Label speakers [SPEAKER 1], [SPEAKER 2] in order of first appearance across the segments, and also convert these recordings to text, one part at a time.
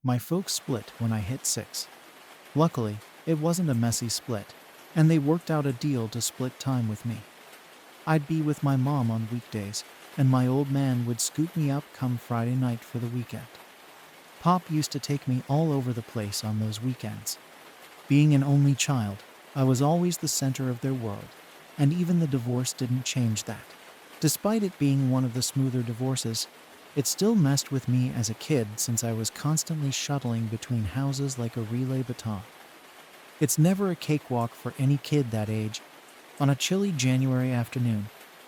[SPEAKER 1] My folks split when I hit 6. Luckily, it wasn't a messy split, and they worked out a deal to split time with me. I'd be with my mom on weekdays, and my old man would scoop me up come Friday night for the weekend. Pop used to take me all over the place on those weekends. Being an only child, I was always the center of their world, and even the divorce didn't change that. Despite it being one of the smoother divorces, it still messed with me as a kid since I was constantly shuttling between houses like a relay baton. It's never a cakewalk for any kid that age. On a chilly January afternoon,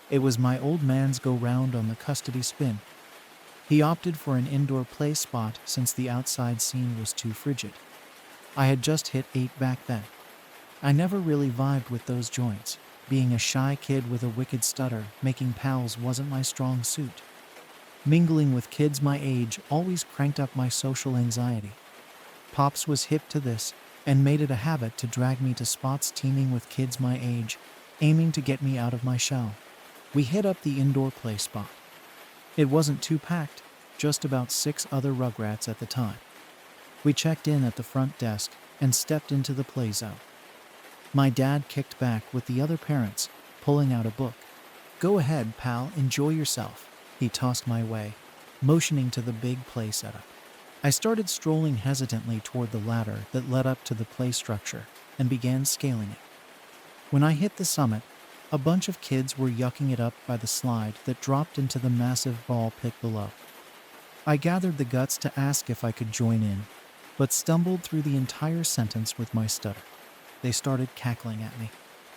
[SPEAKER 1] it was my old man's go-round on the custody spin. He opted for an indoor play spot since the outside scene was too frigid. I had just hit 8 back then. I never really vibed with those joints. Being a shy kid with a wicked stutter, making pals wasn't my strong suit. Mingling with kids my age always cranked up my social anxiety. Pops was hip to this and made it a habit to drag me to spots teeming with kids my age, aiming to get me out of my shell. We hit up the indoor play spot. It wasn't too packed, just about 6 other rugrats at the time. We checked in at the front desk and stepped into the play zone. My dad kicked back with the other parents, pulling out a book. "Go ahead, pal, enjoy yourself," he tossed my way, motioning to the big play setup. I started strolling hesitantly toward the ladder that led up to the play structure and began scaling it. When I hit the summit, a bunch of kids were yucking it up by the slide that dropped into the massive ball pit below. I gathered the guts to ask if I could join in, but stumbled through the entire sentence with my stutter. They started cackling at me.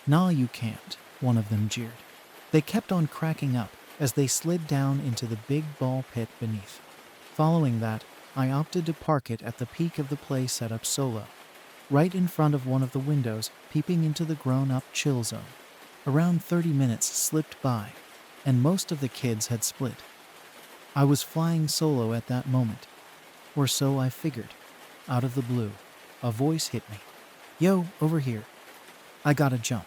[SPEAKER 1] "Nah, you can't," one of them jeered. They kept on cracking up as they slid down into the big ball pit beneath. Following that, I opted to park it at the peak of the play setup solo, right in front of one of the windows peeping into the grown-up chill zone. Around 30 minutes slipped by, and most of the kids had split. I was flying solo at that moment, or so I figured. Out of the blue, a voice hit me. "Yo, over here." I got a jump.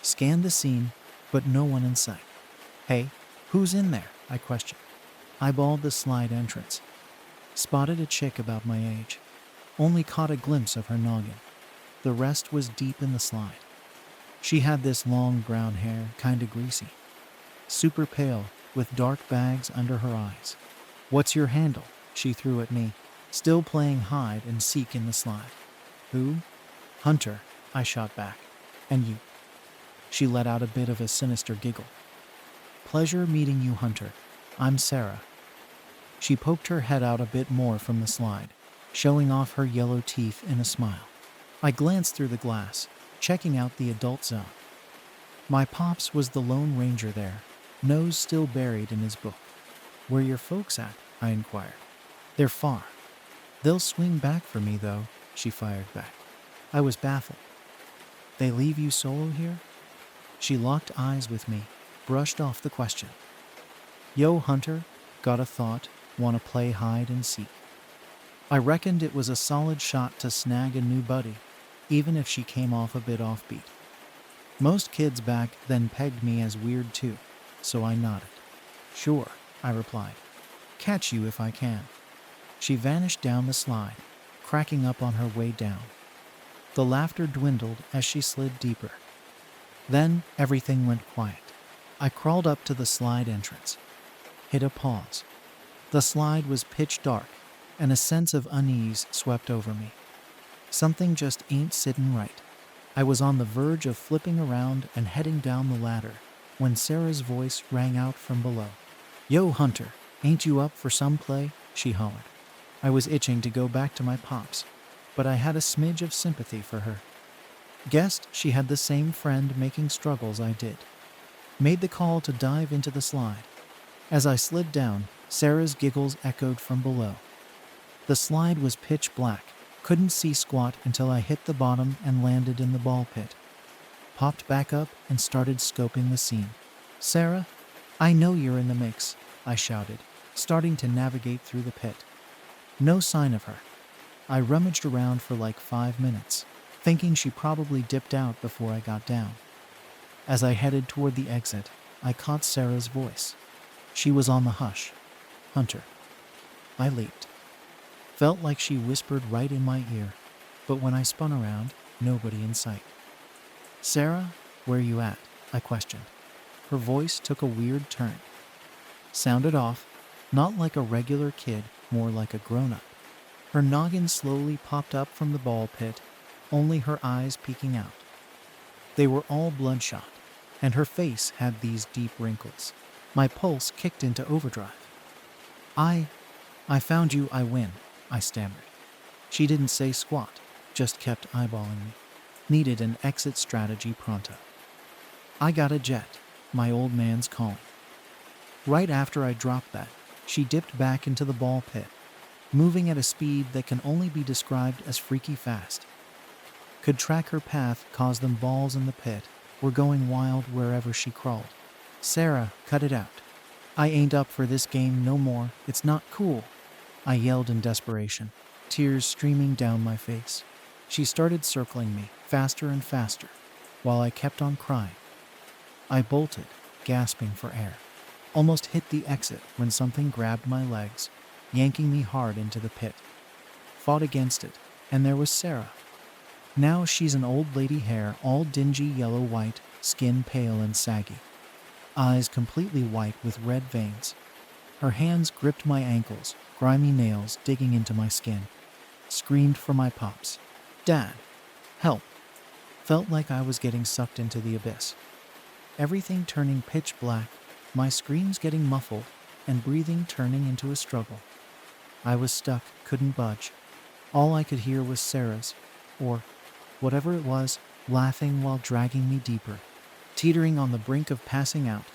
[SPEAKER 1] Scanned the scene, but no one in sight. "Hey, who's in there?" I questioned. Eyeballed the slide entrance. Spotted a chick about my age. Only caught a glimpse of her noggin. The rest was deep in the slide. She had this long brown hair, kinda greasy. Super pale, with dark bags under her eyes. "What's your handle?" she threw at me, still playing hide and seek in the slide. "Who?" "Hunter," I shot back. "And you?" She let out a bit of a sinister giggle. "Pleasure meeting you, Hunter. I'm Sarah." She poked her head out a bit more from the slide, showing off her yellow teeth in a smile. I glanced through the glass, checking out the adult zone. My pops was the Lone Ranger there, nose still buried in his book. "Where your folks at?" I inquired. "They're far. They'll swing back for me, though," she fired back. I was baffled. "They leave you solo here?" She locked eyes with me, brushed off the question. "Yo, Hunter, got a thought? Want to play hide and seek?" I reckoned it was a solid shot to snag a new buddy, even if she came off a bit offbeat. Most kids back then pegged me as weird too, so I nodded. "Sure," I replied. "Catch you if I can." She vanished down the slide, cracking up on her way down. The laughter dwindled as she slid deeper. Then everything went quiet. I crawled up to the slide entrance. Hit a pause. The slide was pitch dark, and a sense of unease swept over me. Something just ain't sittin' right. I was on the verge of flipping around and heading down the ladder when Sarah's voice rang out from below. "Yo, Hunter, ain't you up for some play?" she hollered. I was itching to go back to my pops, but I had a smidge of sympathy for her. Guessed she had the same friend making struggles I did. Made the call to dive into the slide. As I slid down, Sarah's giggles echoed from below. The slide was pitch black. Couldn't see squat until I hit the bottom and landed in the ball pit. Popped back up and started scoping the scene. "Sarah, I know you're in the mix," I shouted, starting to navigate through the pit. No sign of her. I rummaged around for like 5 minutes, thinking she probably dipped out before I got down. As I headed toward the exit, I caught Sarah's voice. She was on the hush. "Hunter." I leaped. Felt like she whispered right in my ear, but when I spun around, nobody in sight. "Sarah, where you at?" I questioned. Her voice took a weird turn. Sounded off, not like a regular kid, more like a grown-up. Her noggin slowly popped up from the ball pit, only her eyes peeking out. They were all bloodshot, and her face had these deep wrinkles. My pulse kicked into overdrive. I found you, I win," I stammered. She didn't say squat, just kept eyeballing me. Needed an exit strategy pronto. "I got a jet," my old man's calling. Right after I dropped that, she dipped back into the ball pit, moving at a speed that can only be described as freaky fast. Could track her path, cause them balls in the pit, were going wild wherever she crawled. "Sarah, cut it out. I ain't up for this game no more, it's not cool," I yelled in desperation, tears streaming down my face. She started circling me, faster and faster, while I kept on crying. I bolted, gasping for air. Almost hit the exit when something grabbed my legs, yanking me hard into the pit. Fought against it, and there was Sarah. Now she's an old lady, hair all dingy yellow-white, skin pale and saggy. Eyes completely white with red veins. Her hands gripped my ankles, grimy nails digging into my skin. Screamed for my pops. "Dad, help." Felt like I was getting sucked into the abyss. Everything turning pitch black, my screams getting muffled, and breathing turning into a struggle. I was stuck, couldn't budge. All I could hear was Sarah's, or whatever it was, laughing while dragging me deeper. Teetering on the brink of passing out,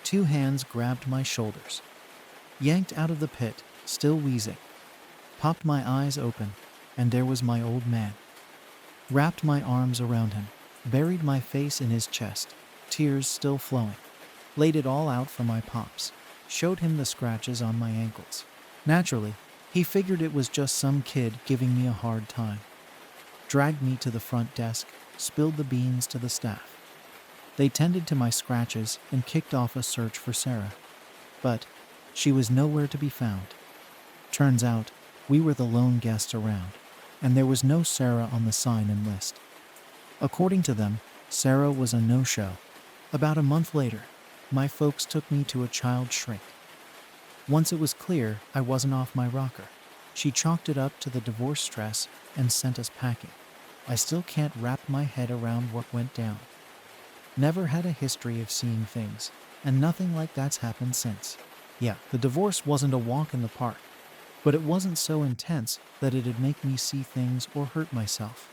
[SPEAKER 1] two hands grabbed my shoulders. Yanked out of the pit, still wheezing. Popped my eyes open, and there was my old man. Wrapped my arms around him, buried my face in his chest, tears still flowing. Laid it all out for my pops. Showed him the scratches on my ankles. Naturally, he figured it was just some kid giving me a hard time. Dragged me to the front desk, spilled the beans to the staff. They tended to my scratches and kicked off a search for Sarah. But she was nowhere to be found. Turns out, we were the lone guests around, and there was no Sarah on the sign-in list. According to them, Sarah was a no-show. About a month later, my folks took me to a child shrink. Once it was clear I wasn't off my rocker, she chalked it up to the divorce stress and sent us packing. I still can't wrap my head around what went down. Never had a history of seeing things, and nothing like that's happened since. Yeah, the divorce wasn't a walk in the park, but it wasn't so intense that it'd make me see things or hurt myself.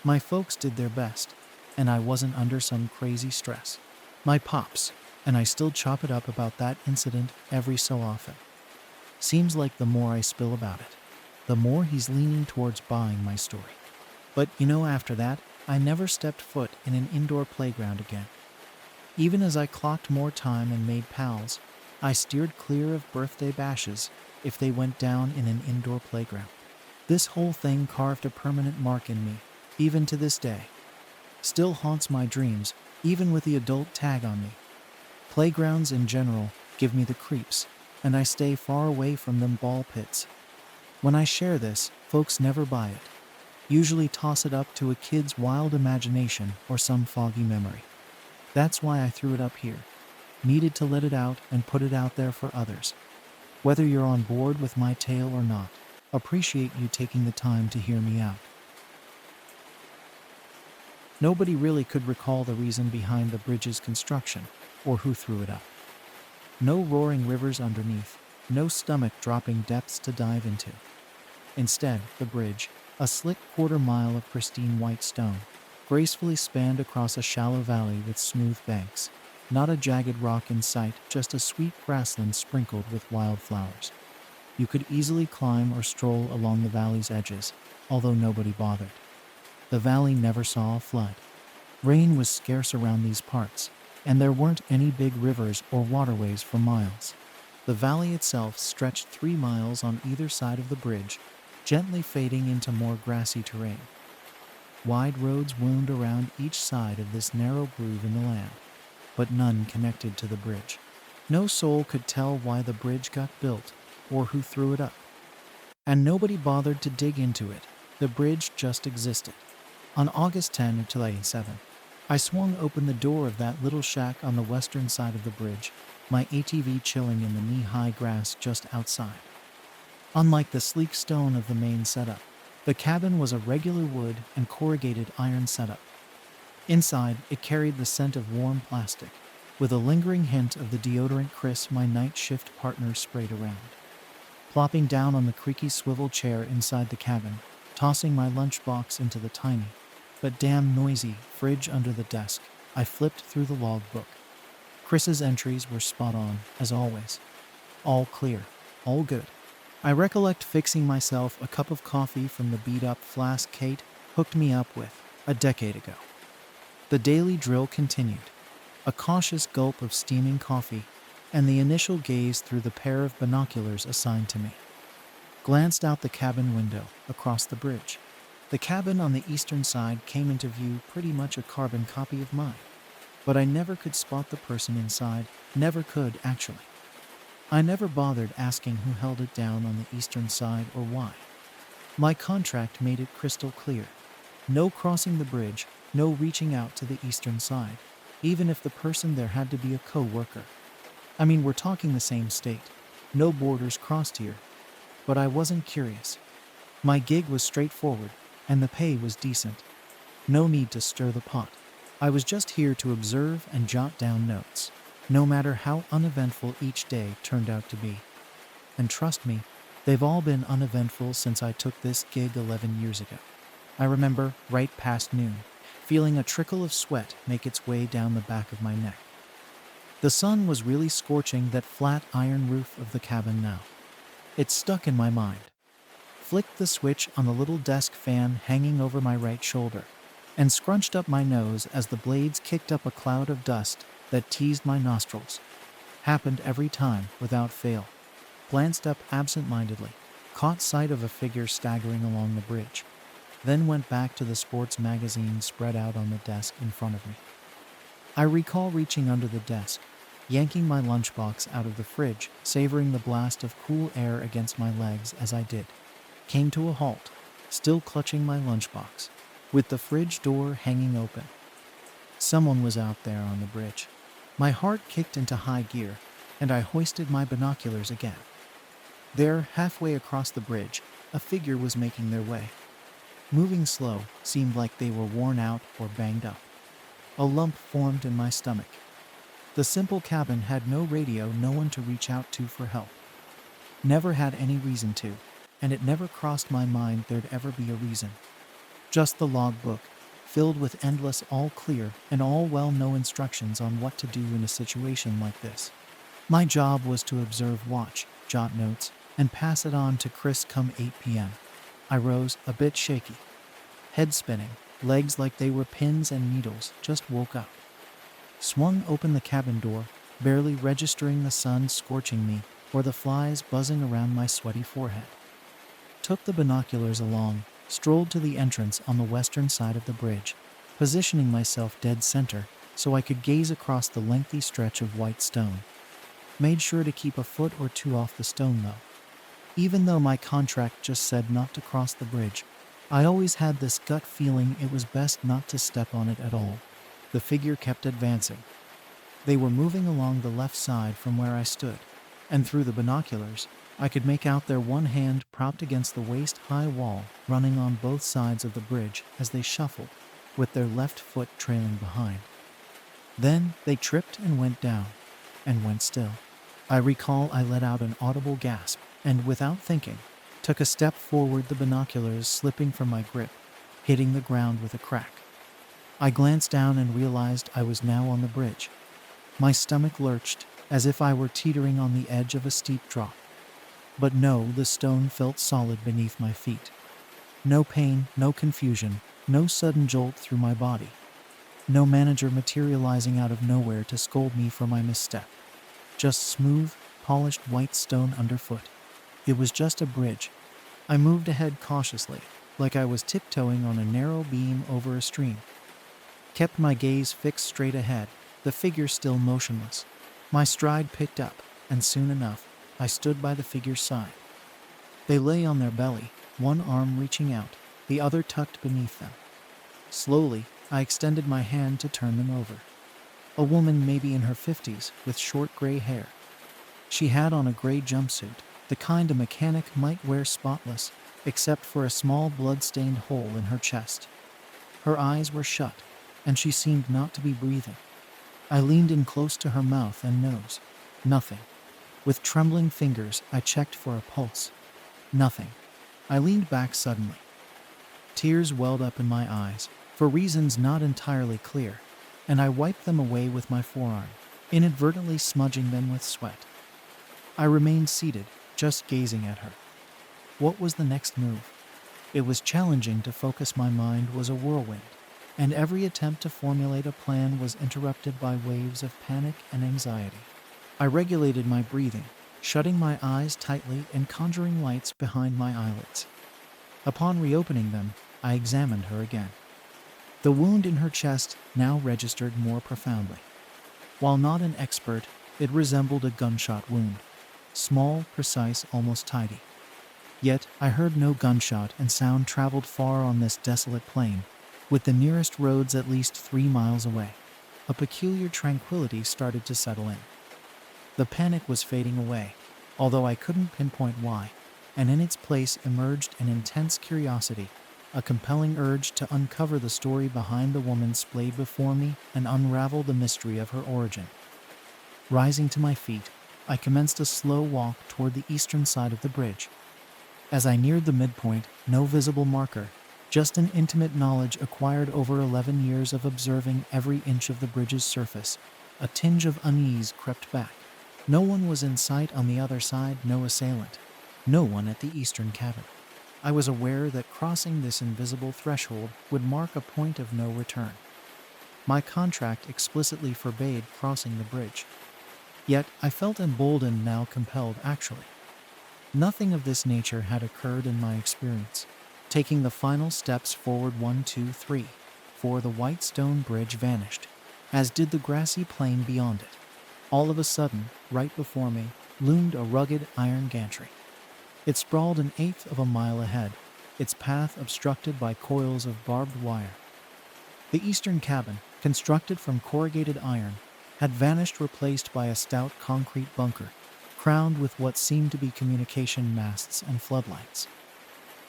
[SPEAKER 1] My folks did their best, and I wasn't under some crazy stress. My pops, and I still chop it up about that incident every so often. Seems like the more I spill about it, the more he's leaning towards buying my story. But after that, I never stepped foot in an indoor playground again. Even as I clocked more time and made pals, I steered clear of birthday bashes if they went down in an indoor playground. This whole thing carved a permanent mark in me, even to this day. Still haunts my dreams, even with the adult tag on me. Playgrounds in general give me the creeps, and I stay far away from them ball pits. When I share this, folks never buy it. Usually toss it up to a kid's wild imagination or some foggy memory. That's why I threw it up here. Needed to let it out and put it out there for others. Whether you're on board with my tale or not, appreciate you taking the time to hear me out. Nobody really could recall the reason behind the bridge's construction, or who threw it up. No roaring rivers underneath, no stomach-dropping depths to dive into. Instead, the bridge, a slick quarter-mile of pristine white stone, gracefully spanned across a shallow valley with smooth banks. Not a jagged rock in sight, just a sweet grassland sprinkled with wildflowers. You could easily climb or stroll along the valley's edges, although nobody bothered. The valley never saw a flood. Rain was scarce around these parts, and there weren't any big rivers or waterways for miles. The valley itself stretched 3 miles on either side of the bridge, gently fading into more grassy terrain. Wide roads wound around each side of this narrow groove in the land, but none connected to the bridge. No soul could tell why the bridge got built or who threw it up. and nobody bothered to dig into it. The bridge just existed. On August 10, 2007, I swung open the door of that little shack on the western side of the bridge, my ATV chilling in the knee-high grass just outside. Unlike the sleek stone of the main setup, the cabin was a regular wood and corrugated iron setup. Inside, it carried the scent of warm plastic, with a lingering hint of the deodorant Chris, my night shift partner, sprayed around. Plopping down on the creaky swivel chair inside the cabin, tossing my lunchbox into the tiny, but damn noisy, fridge under the desk, I flipped through the logbook. Chris's entries were spot on, as always. All clear, all good. I recollect fixing myself a cup of coffee from the beat-up flask Kate hooked me up with a decade ago. The daily drill continued. A cautious gulp of steaming coffee, and the initial gaze through the pair of binoculars assigned to me. Glanced out the cabin window, across the bridge. The cabin on the eastern side came into view, pretty much a carbon copy of mine. But I never could spot the person inside, never could, actually. I never bothered asking who held it down on the eastern side or why. My contract made it crystal clear. No crossing the bridge, no reaching out to the eastern side, even if the person there had to be a co-worker. I mean, we're talking the same state. No borders crossed here. But I wasn't curious. My gig was straightforward, and the pay was decent. No need to stir the pot. I was just here to observe and jot down notes, no matter how uneventful each day turned out to be. And trust me, they've all been uneventful since I took this gig 11 years ago. I remember, right past noon, feeling a trickle of sweat make its way down the back of my neck. The sun was really scorching that flat iron roof of the cabin now. It stuck in my mind. Flicked the switch on the little desk fan hanging over my right shoulder, and scrunched up my nose as the blades kicked up a cloud of dust that teased my nostrils. Happened every time, without fail. Glanced up absent-mindedly, caught sight of a figure staggering along the bridge, then went back to the sports magazine spread out on the desk in front of me. I recall reaching under the desk, yanking my lunchbox out of the fridge, savoring the blast of cool air against my legs as I did. Came to a halt, still clutching my lunchbox, with the fridge door hanging open. Someone was out there on the bridge. My heart kicked into high gear, and I hoisted my binoculars again. There, halfway across the bridge, a figure was making their way. Moving slow, seemed like they were worn out or banged up. A lump formed in my stomach. The simple cabin had no radio, no one to reach out to for help. Never had any reason to, and it never crossed my mind there'd ever be a reason. Just the logbook, filled with endless all clear and all well no instructions on what to do in a situation like this. My job was to observe, watch, jot notes, and pass it on to Chris come 8 p.m. I rose, a bit shaky. Head spinning, legs like they were pins and needles, just woke up. Swung open the cabin door, barely registering the sun scorching me or the flies buzzing around my sweaty forehead. Took the binoculars along, strolled to the entrance on the western side of the bridge, positioning myself dead center so I could gaze across the lengthy stretch of white stone. Made sure to keep a foot or two off the stone though. Even though my contract just said not to cross the bridge, I always had this gut feeling it was best not to step on it at all. The figure kept advancing. They were moving along the left side from where I stood, and through the binoculars, I could make out their one hand propped against the waist-high wall running on both sides of the bridge as they shuffled, with their left foot trailing behind. Then they tripped and went down, and went still. I recall I let out an audible gasp, and without thinking, took a step forward, the binoculars slipping from my grip, hitting the ground with a crack. I glanced down and realized I was now on the bridge. My stomach lurched, as if I were teetering on the edge of a steep drop. But no, the stone felt solid beneath my feet. No pain, no confusion, no sudden jolt through my body. No manager materializing out of nowhere to scold me for my misstep. Just smooth, polished white stone underfoot. It was just a bridge. I moved ahead cautiously, like I was tiptoeing on a narrow beam over a stream. Kept my gaze fixed straight ahead, the figure still motionless. My stride picked up, and soon enough, I stood by the figure's side. They lay on their belly, one arm reaching out, the other tucked beneath them. Slowly, I extended my hand to turn them over. A woman maybe in her 50s, with short gray hair. She had on a gray jumpsuit, the kind a mechanic might wear spotless, except for a small blood-stained hole in her chest. Her eyes were shut, and she seemed not to be breathing. I leaned in close to her mouth and nose. Nothing. With trembling fingers, I checked for a pulse. Nothing. I leaned back suddenly. Tears welled up in my eyes, for reasons not entirely clear, and I wiped them away with my forearm, inadvertently smudging them with sweat. I remained seated, just gazing at her. What was the next move? It was challenging to focus. My mind was a whirlwind, and every attempt to formulate a plan was interrupted by waves of panic and anxiety. I regulated my breathing, shutting my eyes tightly and conjuring lights behind my eyelids. Upon reopening them, I examined her again. The wound in her chest now registered more profoundly. While not an expert, it resembled a gunshot wound. Small, precise, almost tidy. Yet I heard no gunshot, and sound traveled far on this desolate plain, with the nearest roads at least 3 miles away. A peculiar tranquility started to settle in. The panic was fading away, although I couldn't pinpoint why, and in its place emerged an intense curiosity, a compelling urge to uncover the story behind the woman splayed before me and unravel the mystery of her origin. Rising to my feet, I commenced a slow walk toward the eastern side of the bridge. As I neared the midpoint, no visible marker, just an intimate knowledge acquired over 11 years of observing every inch of the bridge's surface. A tinge of unease crept back. No one was in sight on the other side, no assailant. No one at the eastern cabin. I was aware that crossing this invisible threshold would mark a point of no return. My contract explicitly forbade crossing the bridge. Yet I felt emboldened, now compelled actually. Nothing of this nature had occurred in my experience. Taking the final steps forward 1, 2, 3, 4, the white stone bridge vanished, as did the grassy plain beyond it. All of a sudden, right before me, loomed a rugged iron gantry. It sprawled 1/8 of a mile ahead, its path obstructed by coils of barbed wire. The eastern cabin, constructed from corrugated iron, had vanished, replaced by a stout concrete bunker, crowned with what seemed to be communication masts and floodlights.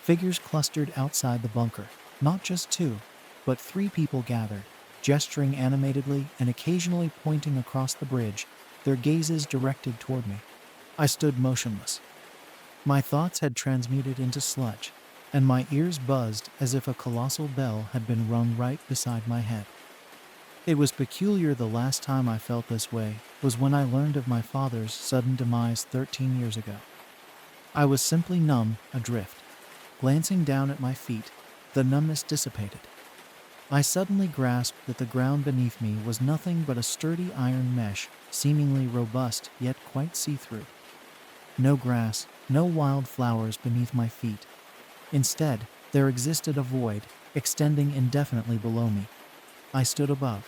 [SPEAKER 1] Figures clustered outside the bunker, not just 2, but 3 people gathered, gesturing animatedly and occasionally pointing across the bridge, their gazes directed toward me. I stood motionless. My thoughts had transmuted into sludge, and my ears buzzed as if a colossal bell had been rung right beside my head. It was peculiar. The last time I felt this way was when I learned of my father's sudden demise 13 years ago. I was simply numb, adrift. Glancing down at my feet, the numbness dissipated. I suddenly grasped that the ground beneath me was nothing but a sturdy iron mesh, seemingly robust yet quite see-through. No grass, no wild flowers beneath my feet. Instead, there existed a void, extending indefinitely below me. I stood above.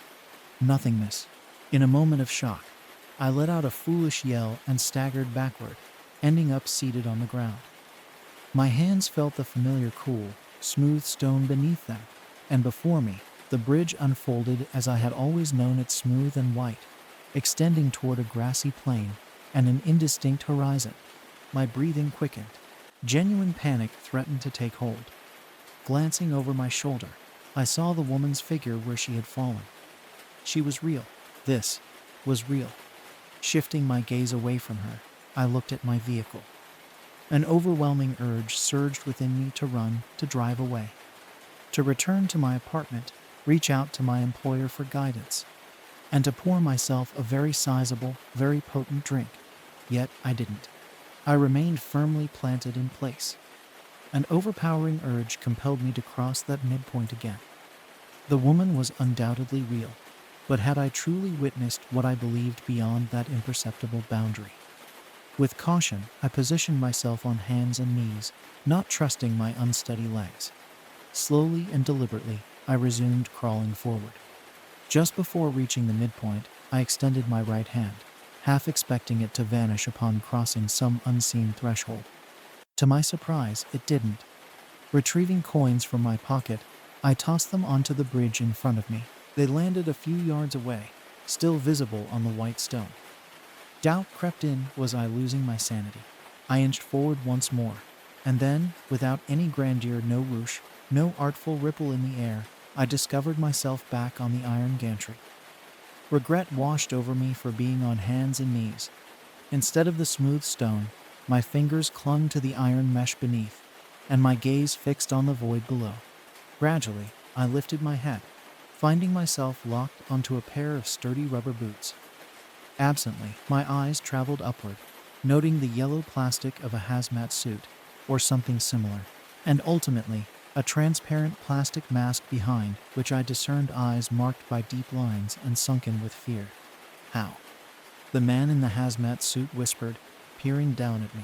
[SPEAKER 1] Nothingness. In a moment of shock, I let out a foolish yell and staggered backward, ending up seated on the ground. My hands felt the familiar cool, smooth stone beneath them, and before me, the bridge unfolded as I had always known it, smooth and white, extending toward a grassy plain and an indistinct horizon. My breathing quickened. Genuine panic threatened to take hold. Glancing over my shoulder, I saw the woman's figure where she had fallen. She was real. This was real. Shifting my gaze away from her, I looked at my vehicle. An overwhelming urge surged within me to run, to drive away, to return to my apartment, reach out to my employer for guidance, and to pour myself a very sizable, very potent drink. Yet I didn't. I remained firmly planted in place. An overpowering urge compelled me to cross that midpoint again. The woman was undoubtedly real, but had I truly witnessed what I believed beyond that imperceptible boundary? With caution, I positioned myself on hands and knees, not trusting my unsteady legs. Slowly and deliberately, I resumed crawling forward. Just before reaching the midpoint, I extended my right hand, half expecting it to vanish upon crossing some unseen threshold. To my surprise, it didn't. Retrieving coins from my pocket, I tossed them onto the bridge in front of me. They landed a few yards away, still visible on the white stone. Doubt crept in. Was I losing my sanity? I inched forward once more, and then, without any grandeur, no whoosh, no artful ripple in the air, I discovered myself back on the iron gantry. Regret washed over me for being on hands and knees. Instead of the smooth stone, my fingers clung to the iron mesh beneath, and my gaze fixed on the void below. Gradually, I lifted my head, finding myself locked onto a pair of sturdy rubber boots. Absently, my eyes traveled upward, noting the yellow plastic of a hazmat suit, or something similar, and ultimately, a transparent plastic mask behind which I discerned eyes marked by deep lines and sunken with fear. How? The man in the hazmat suit whispered, peering down at me.